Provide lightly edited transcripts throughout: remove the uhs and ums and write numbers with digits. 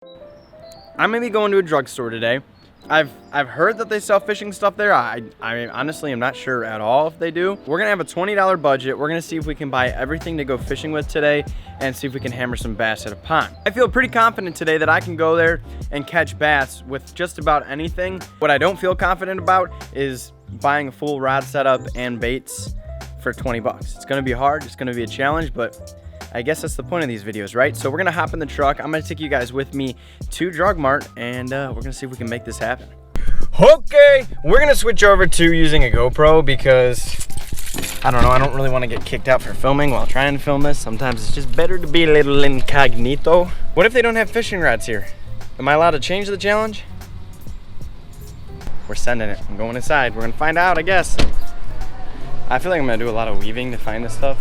I'm gonna be going to a drugstore today. I've heard that they sell fishing stuff there. I honestly am not sure at all if they do. We're gonna have a $20 budget. We're gonna see if we can buy everything to go fishing with today and see if we can hammer some bass at a pond. I feel pretty confident today that I can go there and catch bass with just about anything. What I don't feel confident about is buying a full rod setup and baits for 20 bucks. It's gonna be hard, it's gonna be a challenge, but I guess that's the point of these videos, right? So we're gonna hop in the truck. I'm gonna take you guys with me to Drug Mart, and we're gonna see if we can make this happen. Okay, we're gonna switch over to using a GoPro because, I don't know, I don't really wanna get kicked out for filming while trying to film this. Sometimes it's just better to be a little incognito. What if they don't have fishing rods here? Am I allowed to change the challenge? We're sending it. I'm going inside. We're gonna find out, I guess. I feel like I'm gonna do a lot of weaving to find this stuff.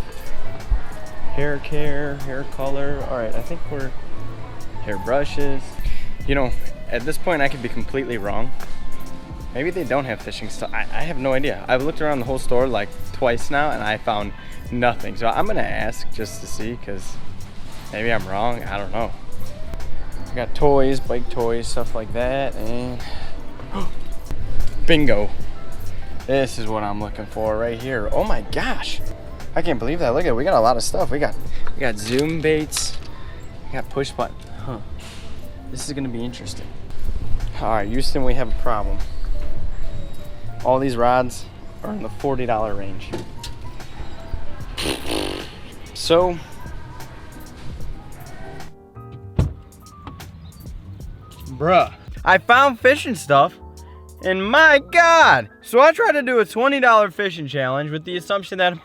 Hair care, hair color. All right, I think we're hair brushes. You know, at this point I could be completely wrong. Maybe they don't have fishing stuff. I have no idea. I've looked around the whole store like twice now and I found nothing. So I'm gonna ask just to see, because maybe I'm wrong, I don't know. We got toys, bike toys, stuff like that, and bingo. This is what I'm looking for right here. Oh my gosh. I can't believe that. Look at it. We got a lot of stuff. We got zoom baits. We got push button. Huh. This is gonna be interesting. All right, Houston, we have a problem. All these rods are in the $40 range. So, bruh, I found fishing stuff. And my God! So I tried to do a $20 fishing challenge with the assumption that,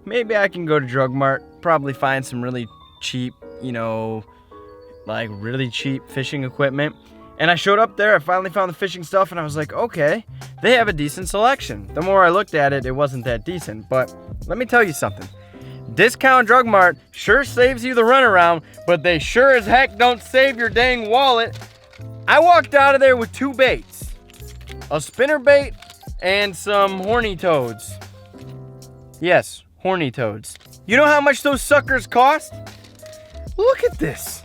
maybe I can go to Drug Mart, probably find some really cheap, you know, like really cheap fishing equipment. And I showed up there, I finally found the fishing stuff, and I was like, okay, they have a decent selection. The more I looked at it, it wasn't that decent. But let me tell you something. Discount Drug Mart sure saves you the runaround, but they sure as heck don't save your dang wallet. I walked out of there with 2 baits. A spinner bait and some horny toads. Yes, horny toads. You know how much those suckers cost? Look at this.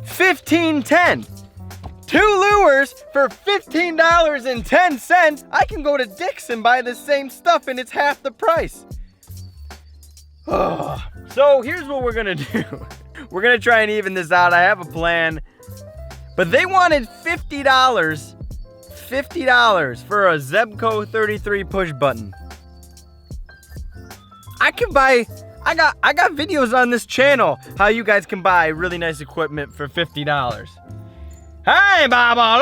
$15.10. 2 lures for $15.10. I can go to Dick's and buy the same stuff and it's half the price. So here's what we're gonna do. We're gonna try and even this out. I have a plan. But they wanted $50 for a Zebco 33 push button. I got videos on this channel how you guys can buy really nice equipment for $50. Hey, Baba,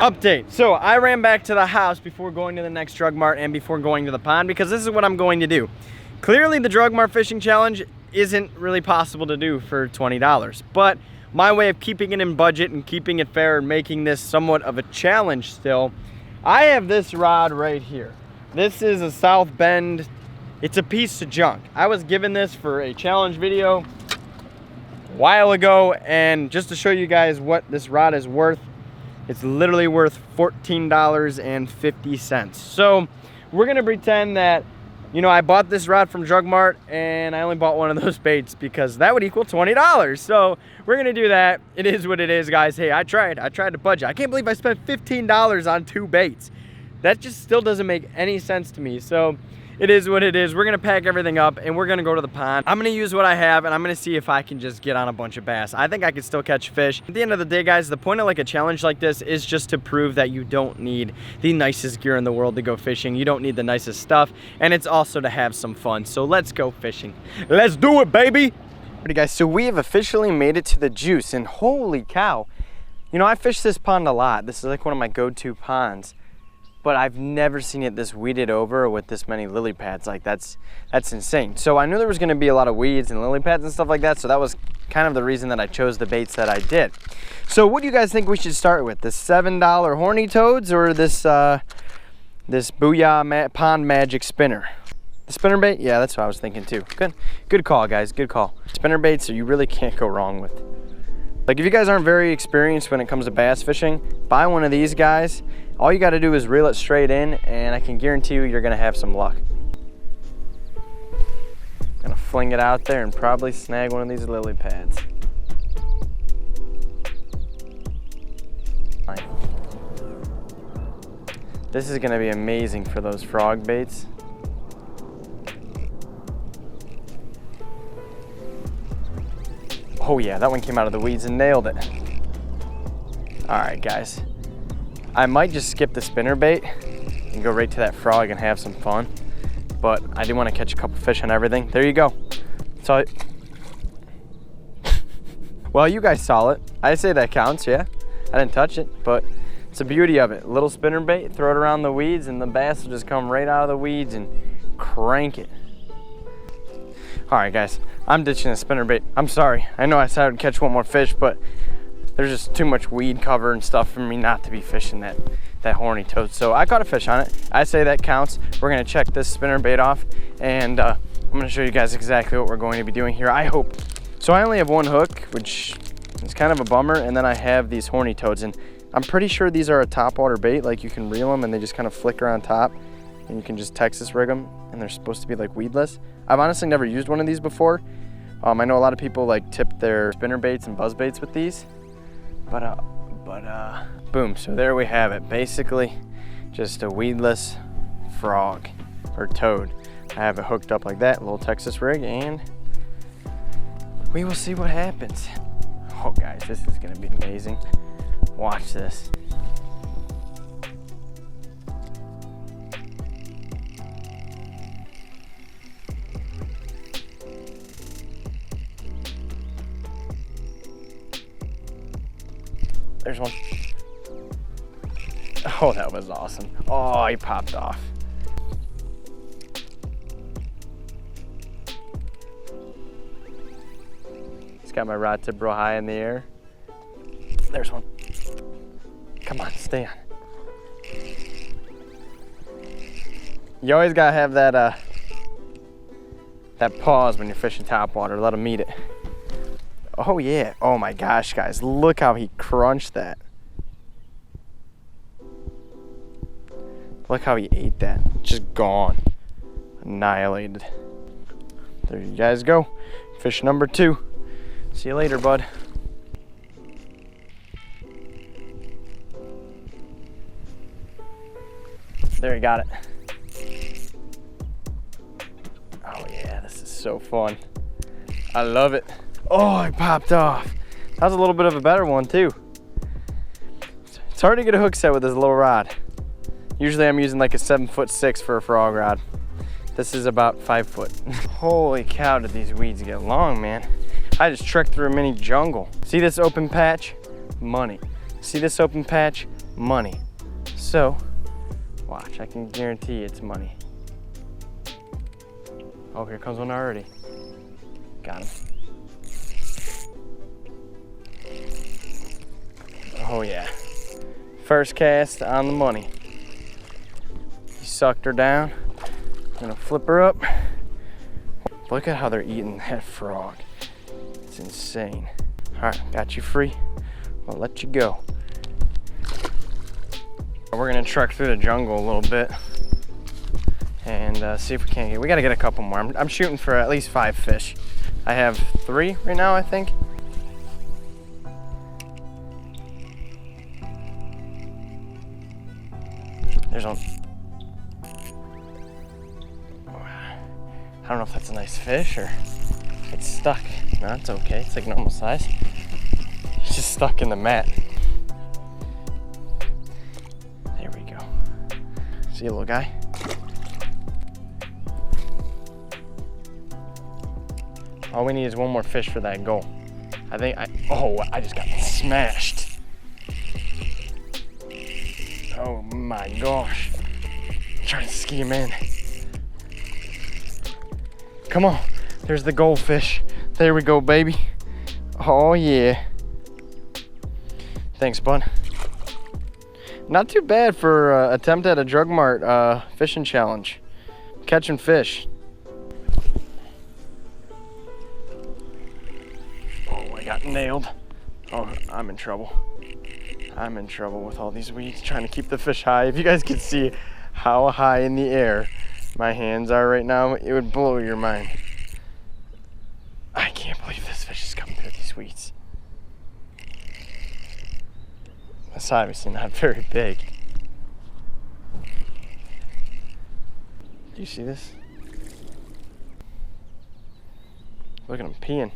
update. So I ran back to the house before going to the next Drug Mart and before going to the pond, because this is what I'm going to do. Clearly the Drug Mart fishing challenge isn't really possible to do for $20, but my way of keeping it in budget and keeping it fair and making this somewhat of a challenge still, I have this rod right here. This is a South Bend. It's a piece of junk. I was given this for a challenge video a while ago, and just to show you guys what this rod is worth, it's literally worth $14.50. So we're gonna pretend that, you know, I bought this rod from Drug Mart and I only bought one of those baits because that would equal $20. So we're gonna do that. It is what it is, guys. Hey, I tried to budget. I can't believe I spent $15 on 2 baits. That just still doesn't make any sense to me. So it is what it is. We're gonna pack everything up and we're gonna go to the pond. I'm gonna use what I have and I'm gonna see if I can just get on a bunch of bass. I think I can still catch fish. At the end of the day, guys, the point of like a challenge like this is just to prove that you don't need the nicest gear in the world to go fishing. You don't need the nicest stuff, and it's also to have some fun. So let's go fishing. Let's do it, baby. Alrighty, guys, so we have officially made it to the juice, and holy cow. You know, I fish this pond a lot. This is like one of my go-to ponds. But I've never seen it this weeded over with this many lily pads. Like that's insane. So I knew there was gonna be a lot of weeds and lily pads and stuff like that. So that was kind of the reason that I chose the baits that I did. So what do you guys think we should start with? The $7 horny toads or this this Booyah Pond Magic spinner? The spinner bait? Yeah, that's what I was thinking too. Good call, guys, good call. Spinner baits, you really can't go wrong with. Like if you guys aren't very experienced when it comes to bass fishing, buy one of these guys. All you got to do is reel it straight in, and I can guarantee you're gonna have some luck. Gonna fling it out there and probably snag one of these lily pads. This is gonna be amazing for those frog baits. Oh yeah, that one came out of the weeds and nailed it. All right, guys. I might just skip the spinner bait and go right to that frog and have some fun. But I do want to catch a couple fish on everything. There you go. So, well, you guys saw it. I say that counts, yeah. I didn't touch it, but it's the beauty of it. Little spinner bait, throw it around the weeds, and the bass will just come right out of the weeds and crank it. All right, guys, I'm ditching the spinner bait. I'm sorry. I know I said I'd catch one more fish, but there's just too much weed cover and stuff for me not to be fishing that horny toad. So I caught a fish on it. I say that counts. We're gonna check this spinner bait off, and I'm gonna show you guys exactly what we're going to be doing here, I hope. So I only have one hook, which is kind of a bummer, and then I have these horny toads, and I'm pretty sure these are a topwater bait. Like, you can reel them and they just kind of flicker on top, and you can just Texas rig them, and they're supposed to be like weedless. I've honestly never used one of these before. I know a lot of people like tip their spinner baits and buzz baits with these, but boom, so there we have it. Basically just a weedless frog or toad. I have it hooked up like that, a little Texas rig, and we will see what happens. Oh guys, this is gonna be amazing. Watch this. There's one. Oh, that was awesome. Oh, he popped off. Just got my rod tip real high in the air. There's one. Come on, stay on. You always gotta have that pause when you're fishing topwater. Let them eat it. Oh yeah. Oh my gosh, guys, look how he crunched that. Look how he ate that. Just gone. Annihilated. There you guys go. Fish number 2. See you later, bud. There, you got it. Oh yeah, this is so fun. I love it. Oh, it popped off. That was a little bit of a better one too. It's hard to get a hook set with this little rod. Usually I'm using like a 7'6" for a frog rod. This is about 5 foot. Holy cow, did these weeds get long, man. I just trekked through a mini jungle. See this open patch? Money. See this open patch? Money. So, watch, I can guarantee it's money. Oh, here comes one already. Got him. Oh yeah. First cast on the money. He sucked her down. Gonna flip her up. Look at how they're eating that frog. It's insane. All right, got you free. I'll let you go. We're gonna trek through the jungle a little bit and see if we can't get, we gotta get a couple more. I'm shooting for at least 5 fish. I have 3 right now, I think. There's one. I don't know if that's a nice fish or it's stuck. No, it's okay. It's like normal size. It's just stuck in the mat. There we go. See you, little guy. All we need is one more fish for that goal. I just got smashed. Oh my gosh. I'm trying to ski him in. Come on, there's the goldfish. There we go, baby. Oh yeah. Thanks, bud. Not too bad for attempt at a Drug Mart fishing challenge. Catching fish. Oh, I got nailed. Oh, I'm in trouble. I'm in trouble with all these weeds, trying to keep the fish high. If you guys could see how high in the air my hands are right now, it would blow your mind. I can't believe this fish is coming through these weeds. It's obviously not very big. You see this? Look at him peeing.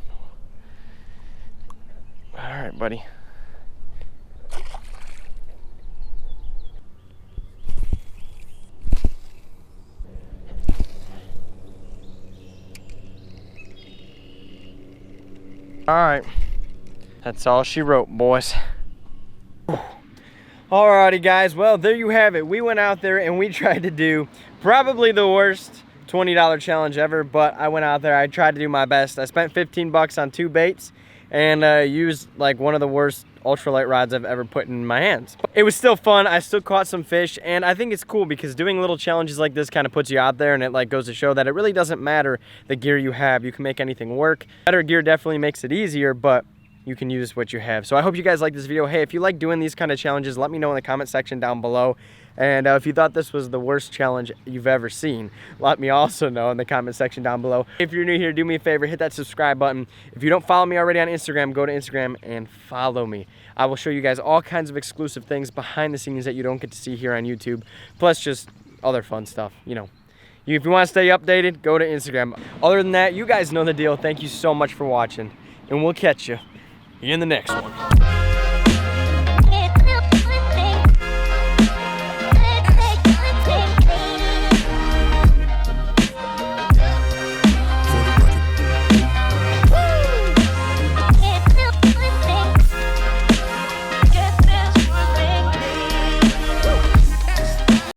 All right, buddy. All right, that's all she wrote, boys. Alrighty guys, well there you have it. We went out there and we tried to do probably the worst $20 challenge ever, but I went out there, I tried to do my best. I spent 15 bucks on 2 baits and used like one of the worst ultralight rods I've ever put in my hands. It was still fun, I still caught some fish, and I think it's cool because doing little challenges like this kind of puts you out there, and it like goes to show that it really doesn't matter the gear you have. You can make anything work. Better gear definitely makes it easier, but you can use what you have. So I hope you guys like this video. Hey, if you like doing these kind of challenges, let me know in the comment section down below. And if you thought this was the worst challenge you've ever seen, let me also know in the comment section down below. If you're new here, do me a favor, hit that subscribe button. If you don't follow me already on Instagram, go to Instagram and follow me. I will show you guys all kinds of exclusive things behind the scenes that you don't get to see here on YouTube, plus just other fun stuff, you know. If you want to stay updated, go to Instagram. Other than that, you guys know the deal. Thank you so much for watching, and we'll catch you in the next one.